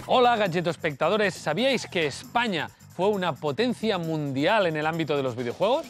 Hola, gadget espectadores. ¿Sabíais que España fue una potencia mundial en el ámbito de los videojuegos?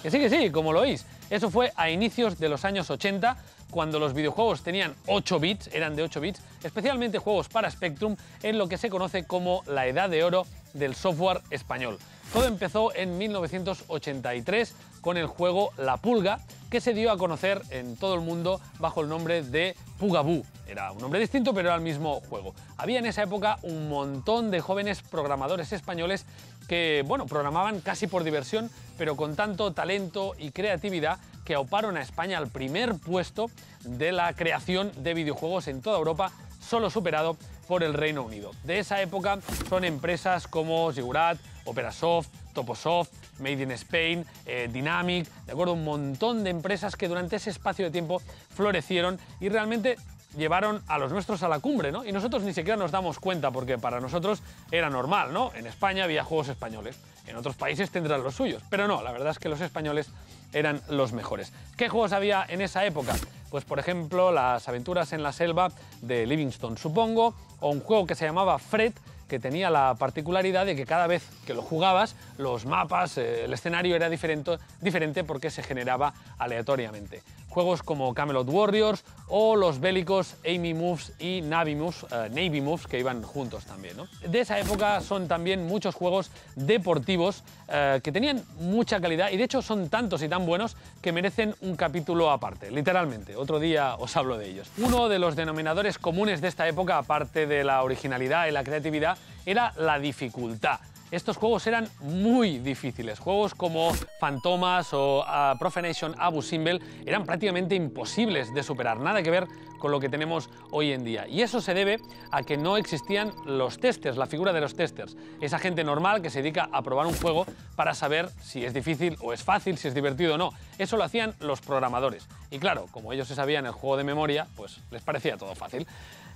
Que sí, como lo oís. Eso fue a inicios de los años 80, cuando los videojuegos tenían 8 bits, eran de 8 bits, especialmente juegos para Spectrum, en lo que se conoce como la edad de oro del software español. Todo empezó en 1983 con el juego La Pulga, que se dio a conocer en todo el mundo bajo el nombre de Pugaboo. Era un nombre distinto, pero era el mismo juego. Había en esa época un montón de jóvenes programadores españoles que, bueno, programaban casi por diversión, pero con tanto talento y creatividad que auparon a España al primer puesto de la creación de videojuegos en toda Europa, solo superado por el Reino Unido. De esa época son empresas como Ziggurat, Operasoft, Toposoft, Made in Spain, Dynamic, de acuerdo, un montón de empresas que durante ese espacio de tiempo florecieron y realmente llevaron a los nuestros a la cumbre, ¿no? Y nosotros ni siquiera nos damos cuenta, porque para nosotros era normal, ¿no? En España había juegos españoles, en otros países tendrán los suyos, pero no, la verdad es que los españoles eran los mejores. ¿Qué juegos había en esa época? Pues, por ejemplo, las aventuras en la selva de Livingstone, supongo, o un juego que se llamaba Fred, que tenía la particularidad de que cada vez que lo jugabas, los mapas, el escenario era diferente porque se generaba aleatoriamente. Juegos como Camelot Warriors o los bélicos Amy Moves y Navy Moves, que iban juntos también, ¿no? De esa época son también muchos juegos deportivos que tenían mucha calidad y de hecho son tantos y tan buenos que merecen un capítulo aparte, literalmente. Otro día os hablo de ellos. Uno de los denominadores comunes de esta época, aparte de la originalidad y la creatividad, era la dificultad. Estos juegos eran muy difíciles. Juegos como Fantomas o Profanation Abu Simbel eran prácticamente imposibles de superar, nada que ver con lo que tenemos hoy en día. Y eso se debe a que no existían los testers, la figura de los testers. Esa gente normal que se dedica a probar un juego para saber si es difícil o es fácil, si es divertido o no. Eso lo hacían los programadores. Y claro, como ellos se sabían el juego de memoria, pues les parecía todo fácil.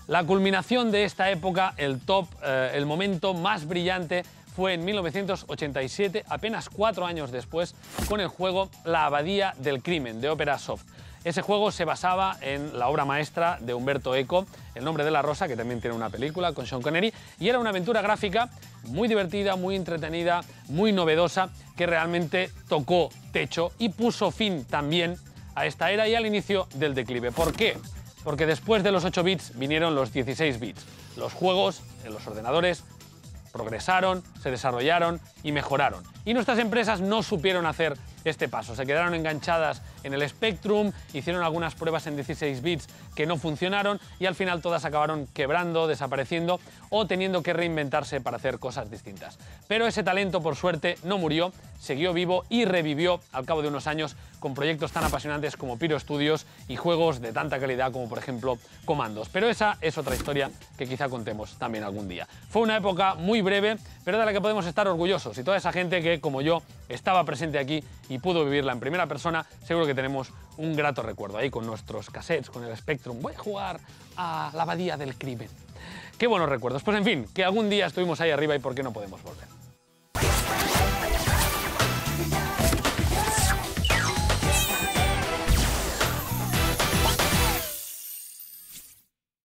La culminación de esta época, el top, el momento más brillante, fue en 1987, apenas 4 años después, con el juego La Abadía del Crimen, de Operasoft. Ese juego se basaba en la obra maestra de Umberto Eco, El nombre de la rosa, que también tiene una película con Sean Connery, y era una aventura gráfica muy divertida, muy entretenida, muy novedosa, que realmente tocó techo y puso fin también a esta era y al inicio del declive. ¿Por qué? Porque después de los 8 bits vinieron los 16 bits. Los juegos en los ordenadores progresaron, se desarrollaron y mejoraron. Y nuestras empresas no supieron hacer este paso. Se quedaron enganchadas en el Spectrum, hicieron algunas pruebas en 16 bits que no funcionaron y al final todas acabaron quebrando, desapareciendo o teniendo que reinventarse para hacer cosas distintas. Pero ese talento, por suerte, no murió, siguió vivo y revivió al cabo de unos años con proyectos tan apasionantes como Pyro Studios y juegos de tanta calidad como, por ejemplo, Commandos. Pero esa es otra historia que quizá contemos también algún día. Fue una época muy breve, pero de la que podemos estar orgullosos. Y toda esa gente que, como yo, estaba presente aquí y pudo vivirla en primera persona, seguro que tenemos un grato recuerdo ahí con nuestros cassettes, con el Spectrum. Voy a jugar a La Abadía del Crimen. Qué buenos recuerdos. Pues en fin, que algún día estuvimos ahí arriba y por qué no podemos volver.